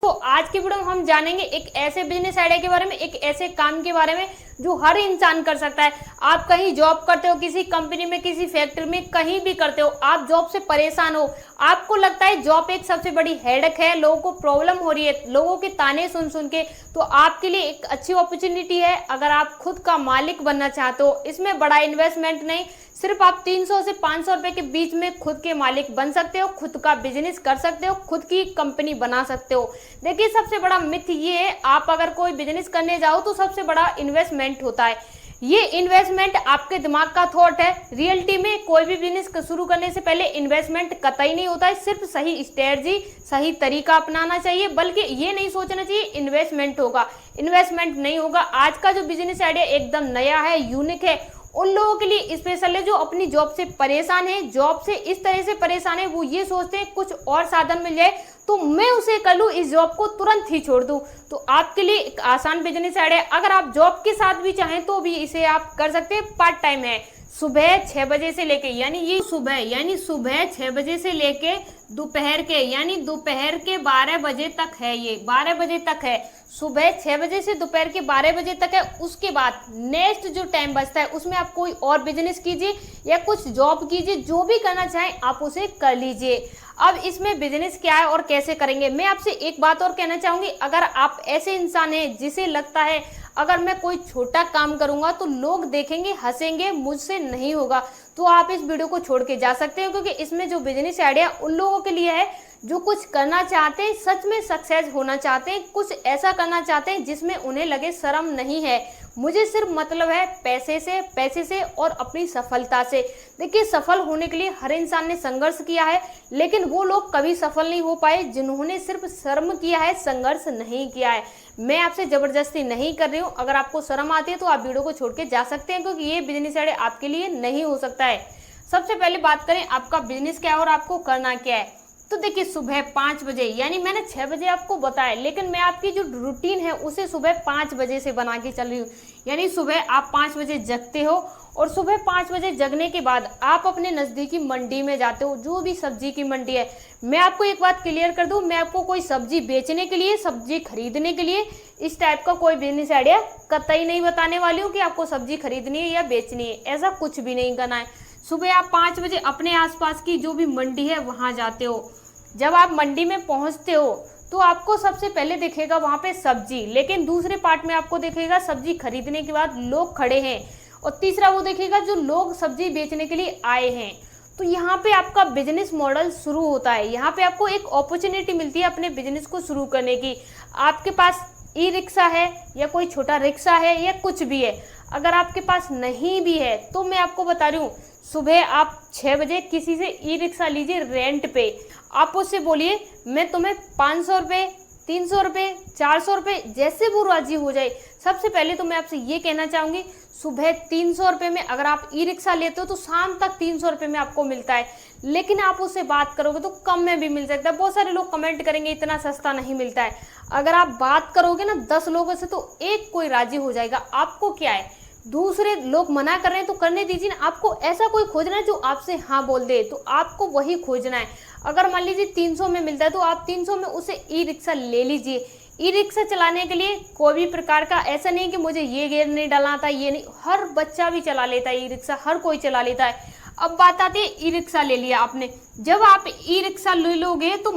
दोस्तों आज की वीडियो में हम जानेंगे एक ऐसे बिजनेस आइडिया के बारे में, एक ऐसे काम के बारे में जो हर इंसान कर सकता है। आप कहीं जॉब करते हो, किसी कंपनी में, किसी फैक्ट्री में, कहीं भी करते हो, आप जॉब से परेशान हो, आपको लगता है जॉब एक सबसे बड़ी हेडेक है, लोगों को प्रॉब्लम हो रही है लोगों के ताने सुन सुन के, तो आपके लिए एक अच्छी अपॉर्चुनिटी है। अगर आप खुद का मालिक बनना चाहते हो, इसमें बड़ा इन्वेस्टमेंट नहीं, सिर्फ आप 300 से 500 रुपए के बीच में खुद के मालिक बन सकते हो, खुद का बिजनेस कर सकते हो, खुद की कंपनी बना सकते हो। देखिए सबसे बड़ा मिथ ये है, आप अगर कोई बिजनेस करने जाओ तो सबसे बड़ा इन्वेस्टमेंट होता है। ये इन्वेस्टमेंट आपके दिमाग का थॉट है। रियलिटी में कोई भी बिजनेस शुरू करने से पहले इन्वेस्टमेंट कतई नहीं होता है। सिर्फ सही स्ट्रेटजी, सही तरीका अपनाना चाहिए, बल्कि ये नहीं सोचना चाहिए इन्वेस्टमेंट होगा। इन्वेस्टमेंट नहीं होगा। आज का जो बिजनेस आइडिया एकदम नया है, यूनिक है, उन लोगों के लिए स्पेशल है जो अपनी जॉब से परेशान है, जॉब से इस तरह से परेशान है, वो ये सोचते हैं कुछ और साधन मिल जाए तो मैं उसे कर लूँ, इस जॉब को तुरंत ही छोड़ दूं। तो आपके लिए एक आसान बिजनेस आइडिया। अगर आप जॉब के साथ भी चाहें तो भी इसे आप कर सकते हैं। पार्ट टाइम है, सुबह 6 बजे से लेके, यानी ये सुबह 6 बजे से लेके दोपहर के 12 बजे तक है। ये 12 बजे तक है, सुबह 6 बजे से दोपहर के 12 बजे तक है। उसके बाद नेक्स्ट जो टाइम बचता है उसमें आप कोई और बिजनेस कीजिए या कुछ जॉब कीजिए, जो भी करना चाहें आप उसे कर लीजिए। अब इसमें बिजनेस क्या है और कैसे करेंगे, मैं आपसे एक बात और कहना चाहूंगी। अगर आप ऐसे इंसान हैं जिसे लगता है अगर मैं कोई छोटा काम करूंगा तो लोग देखेंगे, हंसेंगे, मुझसे नहीं होगा, तो आप इस वीडियो को छोड़ के जा सकते हो, क्योंकि इसमें जो बिजनेस आइडिया उन लोगों के लिए है जो कुछ करना चाहते हैं, सच में सक्सेस होना चाहते हैं, कुछ ऐसा करना चाहते हैं जिसमें उन्हें लगे शर्म नहीं है, मुझे सिर्फ मतलब है पैसे से और अपनी सफलता से। देखिए सफल होने के लिए हर इंसान ने संघर्ष किया है, लेकिन वो लोग कभी सफल नहीं हो पाए जिन्होंने सिर्फ शर्म किया है, संघर्ष नहीं किया है। मैं आपसे जबरदस्ती नहीं कर रही हूँ। अगर आपको शर्म आती है तो आप वीडियो को छोड़ के जा सकते हैं, क्योंकि ये बिजनेस आइडिया आपके लिए नहीं हो सकता है। सबसे पहले बात करें आपका बिजनेस क्या है और आपको करना क्या है। तो देखिए सुबह 5 बजे, यानी मैंने 6 बजे आपको बताया, लेकिन मैं आपकी जो रूटीन है उसे सुबह 5 बजे से बना के चल रही हूँ। यानी सुबह आप 5 बजे जगते हो और सुबह 5 बजे जगने के बाद आप अपने नज़दीकी मंडी में जाते हो, जो भी सब्जी की मंडी है। मैं आपको एक बात क्लियर कर दूं, मैं आपको कोई सब्जी बेचने के लिए, सब्जी खरीदने के लिए इस टाइप का कोई बिजनेस आइडिया कतई नहीं बताने वाली हूँ कि आपको सब्जी खरीदनी है या बेचनी है। ऐसा कुछ भी नहीं करना है। सुबह आप 5 बजे अपने आसपास की जो भी मंडी है वहां जाते हो। जब आप मंडी में पहुंचते हो तो आपको सबसे पहले दिखेगा वहां पे सब्जी, लेकिन दूसरे पार्ट में आपको दिखेगा सब्जी खरीदने के बाद लोग खड़े हैं, और तीसरा वो देखेगा जो लोग सब्जी बेचने के लिए आए हैं। तो यहाँ पे आपका बिजनेस मॉडल शुरू होता है। यहाँ पे आपको एक अपॉर्चुनिटी मिलती है अपने बिजनेस को शुरू करने की। आपके पास ई रिक्शा है या कोई छोटा रिक्शा है या कुछ भी है, अगर आपके पास नहीं भी है तो मैं आपको बता रही हूँ, सुबह आप 6 बजे किसी से ई रिक्शा लीजिए रेंट पे। आप उससे बोलिए मैं तुम्हें 500 रुपये, 300 रुपये, 400 रुपये, जैसे वो राजी हो जाए। सबसे पहले तो मैं आपसे ये कहना चाहूँगी, सुबह 300 रुपये में अगर आप ई रिक्शा लेते हो तो शाम तक 300 रुपये में आपको मिलता है, लेकिन आप उससे बात करोगे तो कम में भी मिल सकता है। बहुत सारे लोग कमेंट करेंगे इतना सस्ता नहीं मिलता है। अगर आप बात करोगे ना 10 लोगों से तो एक कोई राजी हो जाएगा। आपको क्या है, दूसरे लोग मना कर रहे हैं तो करने दीजिए ना, आपको ऐसा कोई खोजना है जो आपसे हाँ बोल दे, तो आपको वही खोजना है। अगर मान लीजिए 300 में मिलता है तो आप 300 में उसे ई रिक्शा ले लीजिए। ई रिक्शा चलाने के लिए कोई भी प्रकार का ऐसा नहीं कि मुझे ये गियर नहीं डालना था, ये नहीं, हर बच्चा भी चला लेता है ई रिक्शा, हर कोई चला लेता है। अब बात आती है ई रिक्शा ले लिया आपने, जब आप ई रिक्शा ले लोगे तो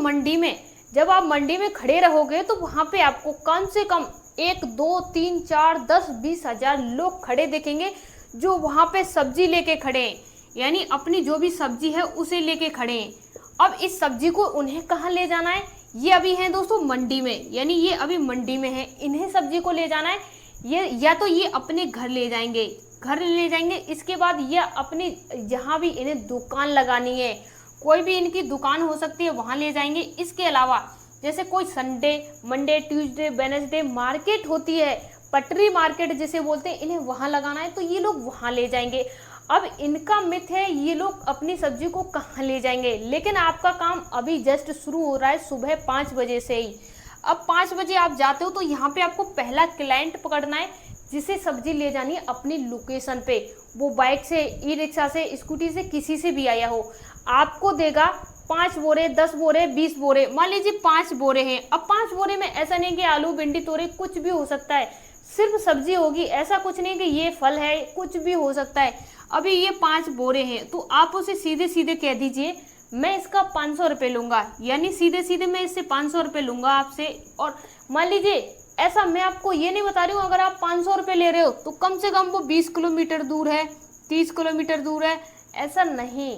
जब आप मंडी में खड़े रहोगे तो वहां पे आपको कम से कम 1, 2, 3, 4, 10, 20 हजार लोग खड़े देखेंगे जो वहां पे सब्जी लेके खड़े हैं, यानी अपनी जो भी सब्जी है उसे लेके खड़े हैं। अब इस सब्जी को उन्हें कहाँ ले जाना है, ये अभी हैं दोस्तों मंडी में, यानी ये अभी मंडी में है, इन्हें सब्जी को ले जाना है। ये या तो ये अपने घर ले जाएंगे, इसके बाद ये अपनी जहाँ भी इन्हें दुकान लगानी है, कोई भी इनकी दुकान हो सकती है, वहाँ ले जाएंगे। इसके अलावा जैसे कोई Sunday, Monday, Tuesday, Wednesday market होती है, पटरी मार्केट जिसे बोलते हैं, इन्हें वहाँ लगाना है तो ये लोग वहाँ ले जाएंगे। अब इनका मिथ है ये लोग अपनी सब्जी को कहाँ ले जाएंगे, लेकिन आपका काम अभी जस्ट शुरू हो रहा है सुबह 5 बजे से ही। अब 5 बजे आप जाते हो तो यहाँ पे आपको पहला क्लाइंट पकड़ना है जिसे सब्जी ले जानी है अपनी लोकेशन पे। वो बाइक से, ई रिक्शा से, स्कूटी से, किसी से भी आया हो, आपको देगा 5 बोरे, 10 बोरे, 20 बोरे, मान लीजिए 5 बोरे हैं। अब 5 बोरे में ऐसा नहीं कि आलू, भिंडी, तोरई कुछ भी हो सकता है, सिर्फ सब्जी होगी, ऐसा कुछ नहीं कि ये फल है, कुछ भी हो सकता है। अभी ये 5 बोरे हैं तो आप उसे सीधे सीधे कह दीजिए मैं इसका 500 रुपये लूंगा, यानी सीधे सीधे मैं इससे 500 रुपये लूंगा आपसे। और मान लीजिए ऐसा, मैं आपको ये नहीं बता रही हूँ अगर आप 500 रुपये ले रहे हो तो कम से कम वो 20 किलोमीटर दूर है, 30 किलोमीटर दूर है, ऐसा नहीं।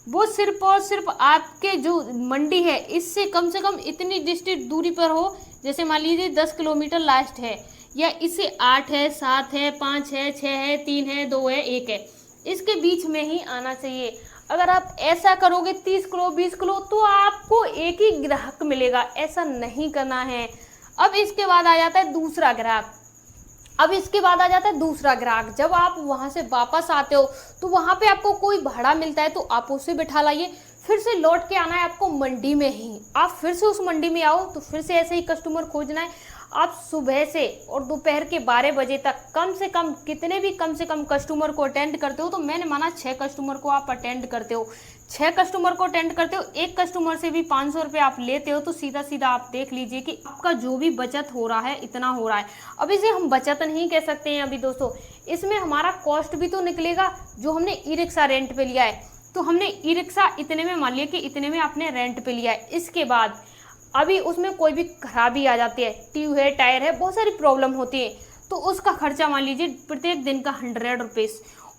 वो सिर्फ और सिर्फ आपके जो मंडी है इससे कम से कम इतनी डिस्टेंस दूरी पर हो, जैसे मान लीजिए 10 किलोमीटर लास्ट है, या इससे 8 है, 7 है, 5 है, 6 है, 3 है, 2 है, 1 है, इसके बीच में ही आना चाहिए। अगर आप ऐसा करोगे 30 किलो 20 किलो तो आपको एक ही ग्राहक मिलेगा, ऐसा नहीं करना है। अब इसके बाद आ जाता है दूसरा ग्राहक। जब आप वहां से वापस आते हो तो वहां पे आपको कोई भाड़ा मिलता है तो आप उसे बिठा लाइए, फिर से लौट के आना है आपको मंडी में ही। आप फिर से उस मंडी में आओ तो फिर से ऐसे ही कस्टमर खोजना है। आप सुबह से और दोपहर के 12 बजे तक कम से कम कस्टमर को अटेंड करते हो, तो मैंने माना 6 कस्टमर को आप अटेंड करते हो। 6 कस्टमर को अटेंड करते हो, एक कस्टमर से भी 500 रुपये आप लेते हो, तो सीधा सीधा आप देख लीजिए कि आपका जो भी बचत हो रहा है इतना हो रहा है। अब इसे हम बचत नहीं कह सकते हैं अभी दोस्तों, इसमें हमारा कॉस्ट भी तो निकलेगा। जो हमने ई रिक्शा रेंट पे लिया है तो हमने ई रिक्शा इतने में, मान लिया कि इतने में आपने रेंट पे लिया है, इसके बाद अभी उसमें कोई भी खराबी आ जाती है, ट्यूब है, टायर है, बहुत सारी प्रॉब्लम होती है, तो उसका खर्चा मान लीजिए प्रत्येक दिन का 100 रुपीज़,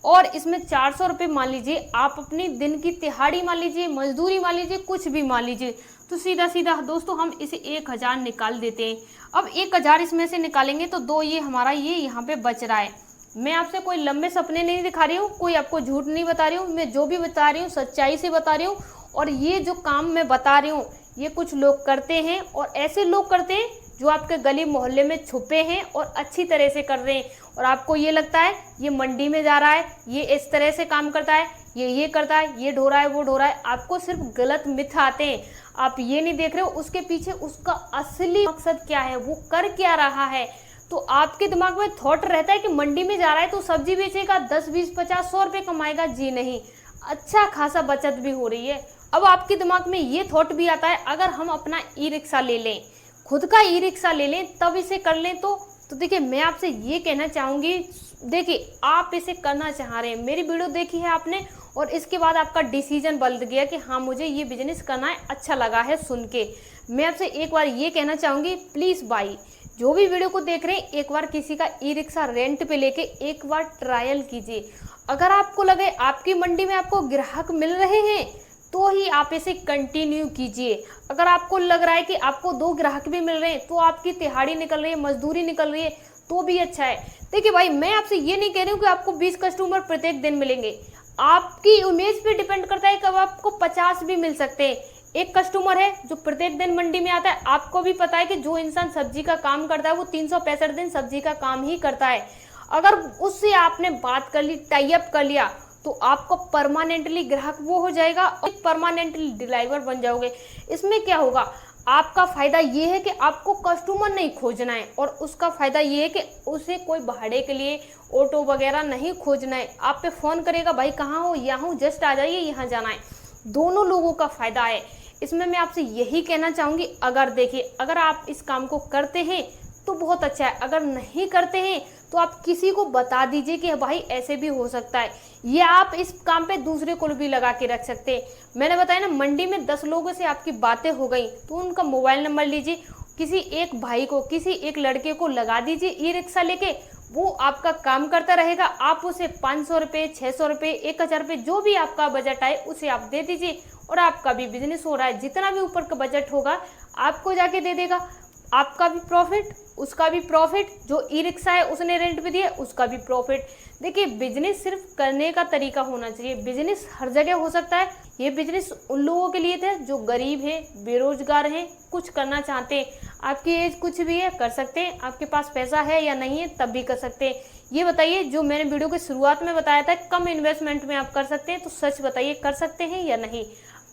और इसमें 400 रुपये मान लीजिए आप अपनी दिन की दिहाड़ी मान लीजिए, मजदूरी मान लीजिए, कुछ भी मान लीजिए, तो सीधा सीधा दोस्तों हम इसे 1000 निकाल देते हैं। अब 1000 इसमें से निकालेंगे तो 2 ये हमारा ये यहाँ पे बच रहा है। मैं आपसे कोई लंबे सपने नहीं दिखा रही हूँ, कोई आपको झूठ नहीं बता रही हूँ, मैं जो भी बता रही हूँ सच्चाई से बता रही हूँ। और ये जो काम मैं बता रही हूँ ये कुछ लोग करते हैं, और ऐसे लोग करते हैं जो आपके गली मोहल्ले में छुपे हैं और अच्छी तरह से कर रहे हैं, और आपको ये लगता है ये मंडी में जा रहा है, ये इस तरह से काम करता है, ये करता है, ये ढो रहा है, वो ढो रहा है। आपको सिर्फ गलत मिथ आते हैं, आप ये नहीं देख रहे हो उसके पीछे उसका असली मकसद क्या है, वो कर क्या रहा है। तो आपके दिमाग में थॉट रहता है कि मंडी में जा रहा है तो सब्जी बेचेगा, 10 20 50 100 रुपये कमाएगा। जी नहीं, अच्छा खासा बचत भी हो रही है। अब आपके दिमाग में ये थॉट भी आता है अगर हम अपना ई रिक्शा ले लें, खुद का ई रिक्शा ले लें, तब इसे कर लें। तो देखिए मैं आपसे ये कहना चाहूँगी, देखिए आप इसे करना चाह रहे हैं, मेरी वीडियो देखी है आपने और इसके बाद आपका डिसीजन बदल गया कि हाँ मुझे ये बिजनेस करना है, अच्छा लगा है सुन के। मैं आपसे एक बार ये कहना चाहूँगी, प्लीज़ भाई जो भी वीडियो को देख रहे हैं एक बार किसी का ई रिक्शा रेंट पे लेके एक बार ट्रायल कीजिए। अगर आपको लगे आपकी मंडी में आपको ग्राहक मिल रहे हैं तो ही आप इसे कंटिन्यू कीजिए। अगर आपको लग रहा है कि आपको 2 ग्राहक भी मिल रहे हैं तो आपकी दिहाड़ी निकल रही है, मजदूरी निकल रही है, तो भी अच्छा है। देखिए भाई मैं आपसे ये नहीं कह रही हूँ कि आपको 20 कस्टमर प्रत्येक दिन मिलेंगे, आपकी इमेज पे डिपेंड करता है, कब आपको 50 भी मिल सकते हैं। एक कस्टमर है जो प्रत्येक दिन मंडी में आता है, आपको भी पता है कि जो इंसान सब्जी का काम करता है वो 365 दिन सब्जी का काम ही करता है। अगर उससे आपने बात कर ली, टाई अप कर लिया, तो आपको परमानेंटली ग्राहक वो हो जाएगा और परमानेंटली ड्राइवर बन जाओगे। इसमें क्या होगा, आपका फायदा ये है कि आपको कस्टमर नहीं खोजना है, और उसका फायदा ये है कि उसे कोई भाड़े के लिए ऑटो वगैरह नहीं खोजना है। आप पे फोन करेगा, भाई कहाँ हो, यहाँ हूँ, जस्ट आ जाइए, यहाँ जाना है। दोनों लोगों का फायदा है इसमें। मैं आपसे यही कहना चाहूँगी, अगर देखिए अगर आप इस काम को करते हैं तो बहुत अच्छा है, अगर नहीं करते हैं तो आप किसी को बता दीजिए कि भाई ऐसे भी हो सकता है। ये आप इस काम पे दूसरे को भी लगा के रख सकते हैं। मैंने बताया ना, मंडी में 10 लोगों से आपकी बातें हो गई तो उनका मोबाइल नंबर लीजिए, किसी एक भाई को, किसी एक लड़के को लगा दीजिए ई रिक्शा लेके, वो आपका काम करता रहेगा। आप उसे 500 रुपये, 600 रुपये, 1000 रुपये, जो भी आपका बजट आए उसे आप दे दीजिए, और आपका भी बिजनेस हो रहा है। जितना भी ऊपर का बजट होगा आपको जाके दे देगा, आपका भी प्रॉफिट, उसका भी प्रॉफिट, जो ई रिक्शा है उसने रेंट पे दिया उसका भी प्रॉफिट। देखिए बिजनेस सिर्फ करने का तरीका होना चाहिए, बिजनेस हर जगह हो सकता है। ये बिजनेस उन लोगों के लिए थे जो गरीब हैं, बेरोजगार हैं, कुछ करना चाहते हैं। आपकी एज कुछ भी है, कर सकते हैं, आपके पास पैसा है या नहीं है तब भी कर सकते हैं। ये बताइए, जो मैंने वीडियो के शुरुआत में बताया था कम इन्वेस्टमेंट में आप कर सकते हैं, तो सच बताइए कर सकते हैं या नहीं।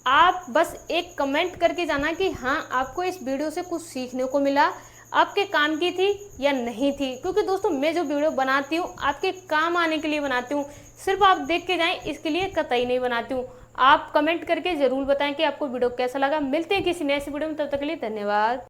आप बस एक कमेंट करके जाना कि हाँ आपको इस वीडियो से कुछ सीखने को मिला, आपके काम की थी या नहीं थी। क्योंकि दोस्तों मैं जो वीडियो बनाती हूँ आपके काम आने के लिए बनाती हूँ, सिर्फ आप देख के जाएं इसके लिए कतई नहीं बनाती हूँ। आप कमेंट करके जरूर बताएं कि आपको वीडियो कैसा लगा। मिलते हैं किसी नए वीडियो में, तब तक के लिए धन्यवाद।